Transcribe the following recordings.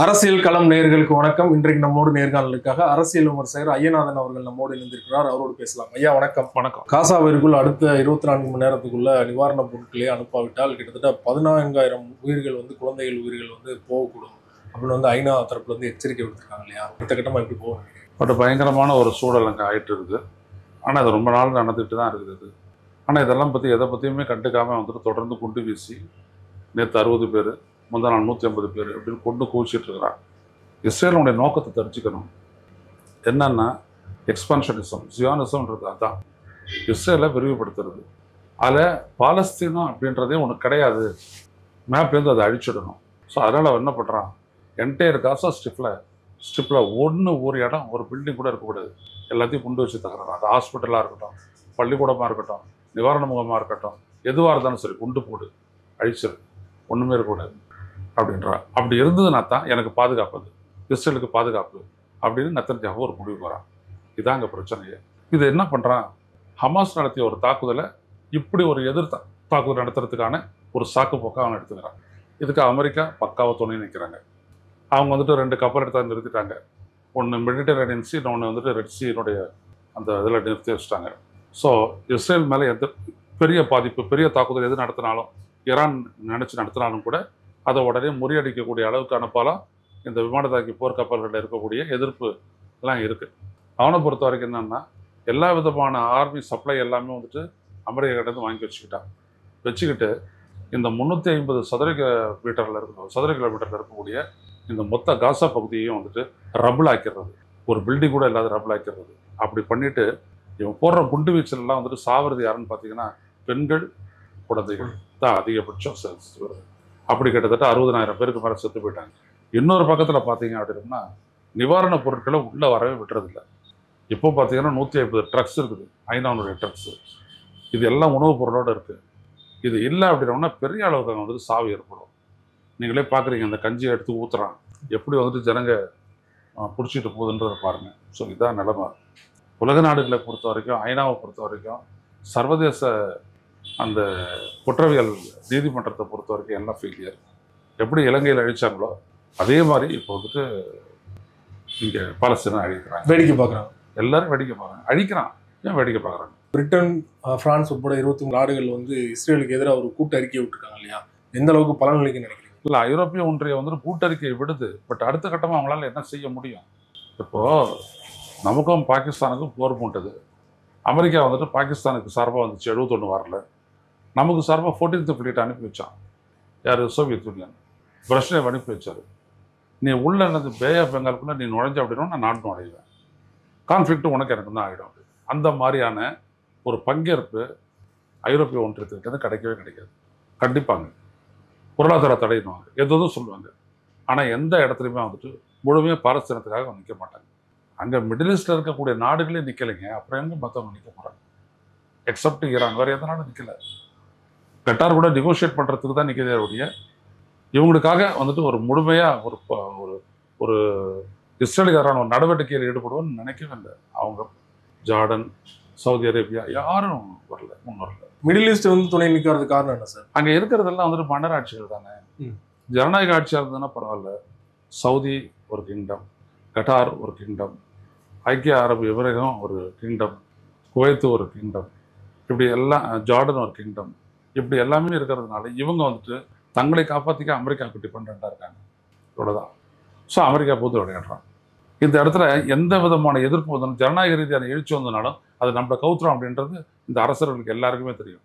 அரசியல் களம் நேயர்களுக்கு வணக்கம். இன்றைக்கு நம்மோடு நேர்காணலுக்காக அரசியல் விமர்சகர் ஐயநாதன் அவர்கள் நம்மோடு இணைந்திருக்கிறார். அவரோடு பேசலாம். ஐயா வணக்கம். வணக்கம். காசாவிற்குள் அடுத்த 24 மணி நேரத்துக்குள்ள நிவாரணப் பொருட்களே அனுப்பாவிட்டால் கிட்டத்தட்ட 14,000 உயிர்கள் குழந்தைகள் உயிர்கள் போகக்கூடும் அப்படின்னு ஐநா தரப்புல எச்சரிக்கை விடுத்திருக்காங்க இல்லையா? அடுத்த கட்டமா எப்படி போக பட் பயங்கரமான ஒரு சூழல் அங்கே ஆயிட்டு இருக்குது. ஆனால் அது ரொம்ப நாள் நடந்துட்டு தான் இருக்குது. ஆனால் இதெல்லாம் பற்றி எதை பற்றியுமே கண்டுக்காமல் தொடர்ந்து குண்டு வீசி நேற்று 60 பேர், முந்தா நாள் 150 பேர் அப்படின்னு கொண்டு குவிச்சிட்டு இருக்கிறான். இஸ்ரேலுடைய நோக்கத்தை தெரிஞ்சுக்கணும். என்னன்னா எக்ஸ்பான்ஷனிசம், ஜியானிசம்ன்றது அதுதான். இஸ்ரேலை விரிவுபடுத்துறது. அதில் பாலஸ்தீனம் அப்படின்றதே ஒன்று கிடையாது. மேப்லேருந்து அதை அழிச்சிடணும். ஸோ அதனால் அவன் என்ன பண்ணுறான், என்டையர் காசா ஸ்ட்ரிப்பில் ஒரு இடம், ஒரு பில்டிங் கூட இருக்கக்கூடாது. எல்லாத்தையும் குண்டு வச்சு தகுறான். அது ஹாஸ்பிட்டலாக இருக்கட்டும், பள்ளிக்கூடமாக இருக்கட்டும், நிவாரண முகமாக இருக்கட்டும், எதுவாக இருந்தாலும் சரி குண்டு போடு, அழிச்சிரு, ஒன்றுமே இருக்கக்கூடாது அப்படின்றா. அப்படி இருந்ததுன்னா தான் எனக்கு பாதுகாப்பு, அது இஸ்ரேலுக்கு பாதுகாப்பு அப்படின்னு நெத்தன்யாஹூ ஒரு முடிவு வரான். இதான் அங்கே பிரச்சனையே. இது என்ன பண்ணுறான், ஹமாஸ் நடத்திய ஒரு தாக்குதலை இப்படி ஒரு தாக்குதல் நடத்துறதுக்கான ஒரு சாக்கு போக்காக அவன் எடுத்துக்கிறான். இதுக்கு அமெரிக்கா பக்காவை துணை நிற்கிறாங்க. அவங்க 2 கப்பல் எடுத்து நிறுத்திட்டாங்க. ஒன்று மெடிட்டரேனியன் சி, இன்னொன்று ரெட் சீனுடைய அந்த இதில் நிறுத்தி வச்சுட்டாங்க. ஸோ இஸ்ரேல் மேலே எந்த பெரிய பாதிப்பு, பெரிய தாக்குதல் எது நடத்தினாலும், ஈரான் நினச்சி நடத்தினாலும் கூட அதை உடனே முறியடிக்கக்கூடிய அளவுக்கு அனுப்பலாம் இந்த விமானத்தாக்கி போர்க்கப்பல்களில் இருக்கக்கூடிய எதிர்ப்பு எல்லாம் இருக்குது. அவனை பொறுத்த வரைக்கும் என்னென்னா, எல்லா விதமான ஆர்மி சப்ளை எல்லாமே அமெரிக்காட்டேருந்து வாங்கி வச்சுக்கிட்டு இந்த 350 சதுர கிலோமீட்டரில் இருக்கக்கூடிய இந்த மொத்த காசா பகுதியையும் ரபுள் ஆக்கிடுறது, ஒரு பில்டிங் கூட இல்லாத ரபுள் ஆக்கிடுறது. அப்படி பண்ணிட்டு இவன் போடுற குண்டு வீச்சலெல்லாம் சாவறது யாருன்னு பார்த்தீங்கன்னா பெண்கள், குழந்தைகள் தான் அதிகபட்சம் வருது. அப்படி கிட்டத்தட்ட 60,000 பேருக்கு மேலே செத்து போயிட்டாங்க. இன்னொரு பக்கத்தில் பார்த்தீங்க அப்படின்னா நிவாரணப் பொருட்களை உள்ளே வரவே விட்டுறதில்லை. இப்போ பார்த்தீங்கன்னா 150 ட்ரக்ஸ் இருக்குது, 500 ட்ரக்ஸு. இது எல்லாம் உணவுப் பொருளோடு இருக்குது. இது இல்லை அப்படின்னா பெரிய அளவுக்கு அங்கே சாவு ஏற்படும். நீங்களே பார்க்குறீங்க, அந்த கஞ்சியை எடுத்து ஊற்றுறான், எப்படி ஜனங்க பிடிச்சிட்டு போகுதுன்றதை பாருங்கள். ஸோ இதுதான் நிலைமை. உலக நாடுகளை பொறுத்த வரைக்கும், ஐநாவை பொறுத்த வரைக்கும், சர்வதேச அந்த குற்றவியல் நீதிமன்றத்தை பொறுத்த வரைக்கும் எல்லாம் ஃபெயிலியர். எப்படி இலங்கையில் அழிச்சாங்களோ அதே மாதிரி இப்போ இங்கே பாலஸ்தீனம் அழிக்கிறாங்க, வேடிக்கை பார்க்குறாங்க. எல்லாரும் வேடிக்கை பார்க்குறாங்க, அழிக்கிறான். ஏன் வேடிக்கை பார்க்குறாங்க? பிரிட்டன், பிரான்ஸ் உட்பட 23 நாடுகள் இஸ்ரேலுக்கு எதிராக ஒரு கூட்டறிக்கை விட்டுருக்காங்க இல்லையா? எந்த அளவுக்கு பலன் அளிக்குன்னு நினைக்கிறீங்க? இல்லை, ஐரோப்பிய ஒன்றியம் கூட்டறிக்கை விடுது. பட் அடுத்த கட்டமாக அவங்களால என்ன செய்ய முடியும்? இப்போது நமக்கும் பாகிஸ்தானுக்கும் போர் போட்டது. அமெரிக்கா பாகிஸ்தானுக்கு சார்பாக 71 வரல. நமக்கு சார்பாக 14th ஃப்ளீட் அனுப்பி வச்சான். யார்? Soviet union. பிரஷ்னேவ் அனுப்பி வச்சார். நீ உள்ள பே ஆஃப் பெங்காலுக்குள்ளே நீ நுழைஞ்ச அப்படின்னா நான் நாடு நுழைவேன், கான்ஃப்ளிக்ட்டு உனக்கு எனக்கு தான் ஆகிடும். அந்த மாதிரியான ஒரு பங்கேற்பு ஐரோப்பிய ஒன்றியத்துக்கு கிடைக்கவே கிடைக்காது. கண்டிப்பாங்க பொருளாதார தடையிடுவாங்க, எதுவும் சொல்லுவாங்க. ஆனால் எந்த இடத்துலையுமே முழுமையாக பாலஸ்தீனத்துக்காக நிற்க மாட்டாங்க. அங்கே மிடில் ஈஸ்டில் இருக்கக்கூடிய நாடுகளே நிற்கலைங்க, அப்புறம் எங்கே மற்றவங்க நிற்க போகிறாங்க? எக்ஸப்ட் ஈரான், வேறு எந்த நாடும் நிற்கலை. கட்டார் கூட நெகோஷியேட் பண்ணுறதுக்கு தான் நிற்கிறதே ஒழிய இவங்களுக்காக ஒரு முழுமையாக ஒரு ஒரு இஸ்ரேலுக்கான ஒரு நடவடிக்கையில் ஈடுபடுவோன்னு நினைக்கவே இல்லை. அவங்க ஜார்டன், சவுதி அரேபியா யாரும் வரல, முன் வரல. மிடில் ஈஸ்ட் துணை நிற்கிறது காரணம் என்ன சார்? அங்கே இருக்கிறதெல்லாம் மன்னர் ஆட்சிகள் தானே. ஜனநாயக ஆட்சியாக இருந்ததுன்னா பரவாயில்ல. சவுதி ஒரு கிங்டம், கட்டார் ஒரு கிங்டம், ஐக்கிய அரபு எமிரகம் ஒரு கிங்டம், குவைத்து ஒரு கிங்டம், இப்படி எல்லாம், ஜார்டன் ஒரு கிங்டம், இப்படி எல்லாமே இருக்கிறதுனால இவங்க தங்களை காப்பாற்றிக்க அமெரிக்காவுக்கு டிபெண்டாக இருக்காங்க. இவ்வளோதான். ஸோ அமெரிக்கா போது விளையாடுறான். இந்த இடத்துல எந்த விதமான எதிர்ப்பு ஜனநாயக ரீதியான எழுச்சி வந்ததுனாலும் அது நம்மளை கவுத்துறோம் அப்படின்றது இந்த அரசர்களுக்கு எல்லாருக்குமே தெரியும்.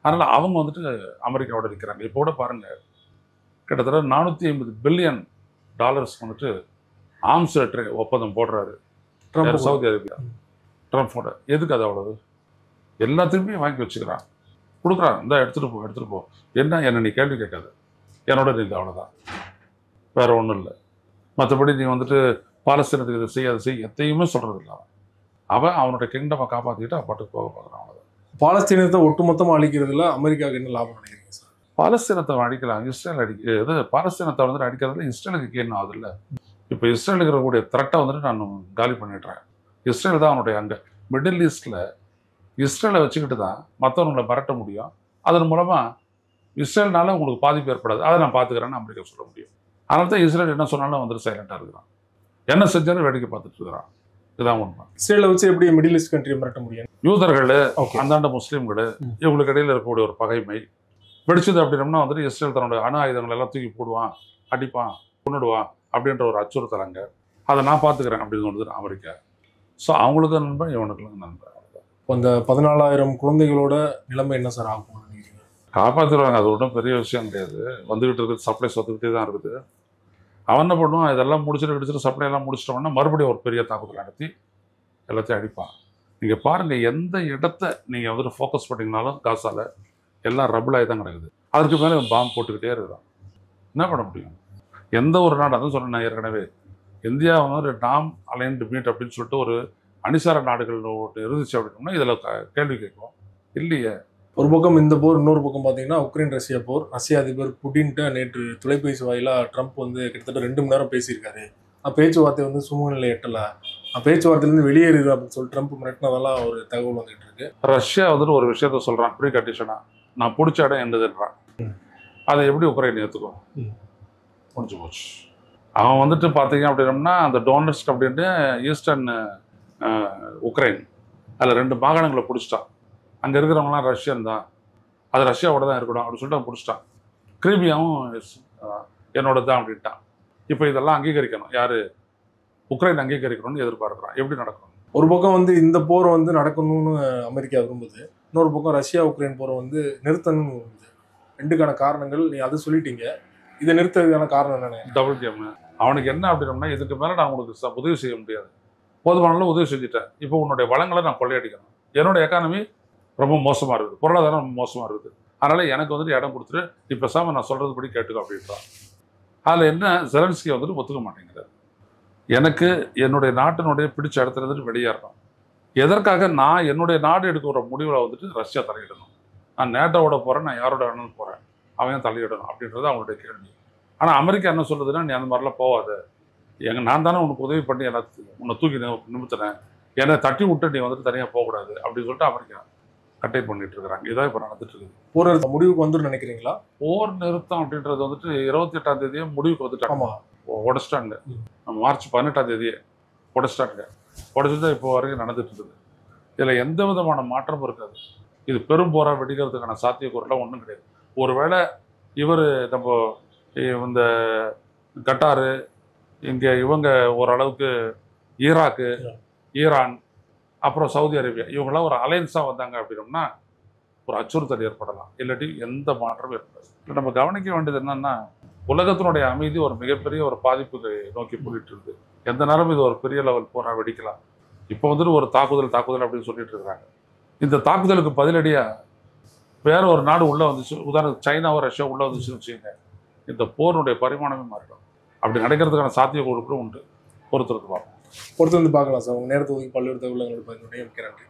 அதனால் அவங்க அமெரிக்காவோட இருக்கிறாங்க. இப்போ கூட பாருங்கள், கிட்டத்தட்ட $450 பில்லியன் ஆர்ம்ஸ் ஒப்பந்தம் போடுறாரு சவுதி அரேபியா ட்ரம்ப்போட. எதுக்கு அது அவ்வளவு? எல்லாத்தையுமே வாங்கி வச்சுக்கிறான், கொடுக்குறான். இந்த எடுத்துகிட்டு போ. என்ன நீ கேள்வி கேட்காது, என்னோட நீங்கள் அவ்வளோதான், வேற ஒன்றும் இல்லை. மற்றபடி நீ பாலஸ்தீனத்துக்கு இதை செய்ய, அதை செய்ய எத்தையுமே சொல்கிறது இல்லை. அவன் அவனோட கிங்டமை காப்பாற்றிக்கிட்டு பாட்டுக்கு போக பார்க்குறான், அவ்வளோதான். பாலஸ்தீனத்தை ஒட்டுமொத்தமாக அழிக்கிறதுல அமெரிக்காவுக்கு என்ன லாபம் நினைக்கிறீங்க சார்? பாலஸ்தீனத்தை அடிக்கலாம், இஸ்ரேல் பாலஸ்தீனத்தை அடிக்கிறதுல இஸ்ரேலுக்கு என்ன ஆகுது இல்லை? இப்போ இஸ்ரேலுக்கு இருக்கக்கூடிய த்ரெட்டை நான் காலி பண்ணிடுறேன். இஸ்ரேல் தான் அவனுடைய அங்கே மிடில் ஈஸ்டில் இஸ்ரேலை வச்சுக்கிட்டு தான் மற்றவங்களை மிரட்ட முடியும். அதன் மூலமாக இஸ்ரேல்னால உங்களுக்கு பாதிப்பு ஏற்படாது, அதை நான் பார்த்துக்கிறேன்னு அமெரிக்கா சொல்ல முடியும். அதனால தான் இஸ்ரேல் என்ன சொன்னாலும் வந்துட்டு சைலண்டாக இருக்கிறான். என்ன செஞ்சாலும் வேடிக்கை பார்த்துட்டு இருக்கிறான். இதுதான் உண்மை. இஸ்ரேலை வச்சு எப்படி மிடில் ஈஸ்ட் கண்ட்ரியை மிரட்ட முடியும்? யூதர்கள், ஓகே. அந்தாண்ட முஸ்லீம்கள், இவங்களுக்கு இடையில இருக்கக்கூடிய ஒரு பகைமை வெடிச்சது அப்படின்னம்னா வந்துட்டு இஸ்ரேல் தன்னுடைய அணு ஆயுதங்கள் எல்லாம் தூக்கி போடுவான், அடிப்பான், கொன்னுடுவான் அப்படின்ற ஒரு அச்சுறுத்தலாங்க. அதை நான் பார்த்துக்கிறேன் அப்படின்னு சொல்லுது அமெரிக்கா. ஸோ அவங்களுக்கு நண்பன், இவனுக்கு நண்பன். அந்த 14,000 குழந்தைகளோட நிலைமை என்ன சார் ஆகும் நினைக்கிறீங்க? காப்பாற்றிடுவாங்க. அது ஒன்றும் பெரிய விஷயம் கிடையாது. வந்துகிட்டு இருக்குது, சப்ளைஸ் வந்துக்கிட்டே தான் இருக்குது. அவன் என்ன பண்ணுவான், இதெல்லாம் முடிச்சுட்டு சப்ளை எல்லாம் முடிச்சிட்டோம்னா மறுபடியும் ஒரு பெரிய தாக்குதல் நடத்தி எல்லாத்தையும் அடிப்பான். நீங்கள் பாருங்கள், எந்த இடத்த நீங்கள் வந்துட்டு ஃபோக்கஸ் பண்ணிங்கனாலும் காசால எல்லாம் ரபுள் ஆகி தான் கிடக்குது. அதுக்கு மேலே பாம்பு போட்டுக்கிட்டே இருக்கிறான். என்ன பண்ண முடியும்? எந்த ஒரு நாடு, அதுவும் சொன்னேன் நான் ஏற்கனவே, இந்தியா வந்து நாம் அலைன்டு மீட் அப்படின்னு சொல்லிட்டு ஒரு அணிசார நாடுகள் இருந்துச்சு அப்படின்னா இதில் கேள்வி கேட்கும் இல்லையே. ஒரு பக்கம் இந்த போர், இன்னொரு பக்கம் பார்த்தீங்கன்னா உக்ரைன் ரஷ்யா போர். ரஷ்ய அதிபர் புடின்ட்ட நேற்று தொலைபேசி வாயிலாக ட்ரம்ப் வந்து கிட்டத்தட்ட 2 மணி நேரம் பேசியிருக்காரு. பேச்சுவார்த்தை வந்து சுமூகநிலை எட்டலை, பேச்சுவார்த்தையிலேருந்து வெளியேறுது அப்படின்னு சொல்லி ட்ரம்ப் மிரட்டினதெல்லாம் ஒரு தகவல் வந்துகிட்டு இருக்கு. ரஷ்யா வந்துட்டு ஒரு விஷயத்த சொல்கிறான், ப்ரீ கண்டிஷனாக, நான் பிடிச்ச இடம் என்னதுன்றான். அதை எப்படி உக்ரைன் ஏற்றுக்கும்? முடிஞ்சு போச்சு. அவன் வந்துட்டு பார்த்தீங்க அப்படின்னம்னா அந்த டோனர்ஸ்க் அப்படின்ட்டு ஈஸ்டர்ன் உக்ரைன் அதில் 2 மாகாணங்களை பிடிச்சிட்டான். அங்கே இருக்கிறவங்களாம் ரஷ்யன் தான், அது ரஷ்யாவோட தான் இருக்கணும் அப்படின்னு சொல்லிட்டு அவன் பிடிச்சிட்டான். கிரீமியாவும் என்னோட தான் அப்படின்ட்டான். இப்போ இதெல்லாம் அங்கீகரிக்கணும், யார்? உக்ரைன் அங்கீகரிக்கணும்னு எதிர்பார்க்குறான். எப்படி நடக்கணும்? ஒரு பக்கம் வந்து இந்த போர் வந்து நடக்கணும்னு அமெரிக்கா விரும்புது, இன்னொரு பக்கம் ரஷ்யா உக்ரைன் போரை வந்து நிறுத்தணும்னு விரும்புது. 2க்கான காரணங்கள் நீ அதை சொல்லிட்டீங்க, இதை நிறுத்துறதுக்கான காரணம் என்னென்ன? Double game. அவனுக்கு என்ன அப்படின்னம்னா, இதுக்கு மேலே நான் உங்களுக்கு உதவி செய்ய முடியாது, போதுமான உதவி செஞ்சுட்டேன், இப்போ உன்னுடைய வளங்களை நான் கொள்ளையடிக்கணும், என்னோட எக்கானமி ரொம்ப மோசமாக இருக்குது, பொருளாதாரம் ரொம்ப மோசமாக இருக்குது, அதனால் எனக்கு வந்துட்டு இடம் கொடுத்துட்டு நீ பேசாமல் நான் சொல்கிறது படி கேட்டுக்கோ அப்படின்றான். அதில் என்ன, ஜெலன்ஸ்கி வந்துட்டு ஒத்துக்க மாட்டேங்கிறார். எனக்கு என்னுடைய நாட்டினுடைய பிடிச்ச இடத்துல இருந்துட்டு வெளியேறணும். எதற்காக? நான் என்னுடைய நாடு எடுக்கிற முடிவில் வந்துட்டு ரஷ்யா தலையிடணும். நான் நேட்டோட போகிறேன், நான் யாரோட வேணும்னு போகிறேன், அவன் தலையிடணும் அப்படின்றது அவங்களுடைய கேள்வி. ஆனால் அமெரிக்கா என்ன சொல்லுதுன்னா, நீ அந்த மாதிரிலாம் போகாத, நான் தானே உனக்கு உதவி பண்ணி உன்னை தூக்கி நிமித்தினேன், என்னை தட்டி விட்டு நீ வந்துட்டு தனியாக போகக்கூடாது அப்படின்னு சொல்லிட்டு அமெரிக்கா கட்டை பண்ணிட்டு இருக்கிறாங்க. இதான் இப்போ நடந்துட்டு இருக்குது. போர் முடிவுக்கு வந்துட்டு நினைக்கிறீங்களா? போர் நிறுத்தம் அப்படின்றது வந்துட்டு 28ஆம் தேதியே முடிவுக்கு வந்துட்டாங்க, உடச்சிட்டாங்க. மார்ச் 18ஆம் தேதியே உடச்சிட்டாங்க. உடச்சிட்டு இப்போ வரைக்கும் நடந்துட்டு இருக்குது. இதில் எந்த விதமான மாற்றமும் இருக்காது. இது பெரும் போராக வெடிக்கிறதுக்கான சாத்தியக்கூறலாம் ஒன்றும் கிடையாது. ஒருவேளை இவர் நம்ம இந்த கட்டாரு, இங்கே இவங்க ஓரளவுக்கு ஈராக்கு, ஈரான், அப்புறம் சவுதி அரேபியா, இவங்களாம் ஒரு அலையன்ஸாக வந்தாங்க அப்படின்னோம்னா ஒரு அச்சுறுத்தல் ஏற்படலாம். இல்லாட்டி எந்த மாற்றமும் ஏற்படாது. இல்லை, நம்ம கவனிக்க வேண்டியது என்னன்னா, உலகத்தினுடைய அமைதி ஒரு மிகப்பெரிய ஒரு பாதிப்புக்கு நோக்கி போயிட்டு இருக்குது. எந்த நேரம் இது ஒரு பெரிய லெவல் போராக வெடிக்கலாம். இப்போ வந்துட்டு ஒரு தாக்குதல் அப்படின்னு சொல்லிட்டு இருக்கிறாங்க. இந்த தாக்குதலுக்கு பதிலடியாக வேற ஒரு நாடு உள்ளே வந்துச்சு, உதாரணத்துக்கு சைனாவோ ரஷ்யா உள்ளே வந்துச்சுன்னு வச்சுக்கோங்க, இந்த போருடைய பரிமாணமே மாறிடும். அப்படி நடக்கிறதுக்கான சாத்தியக்கூறுகளும் உண்டு. பொறுத்து வந்து பார்க்கலாம் சார். உங்கள் நேரத்தை ஒதுக்கி பல்வேறு தகவல்கள் பயனுடைய நன்றி.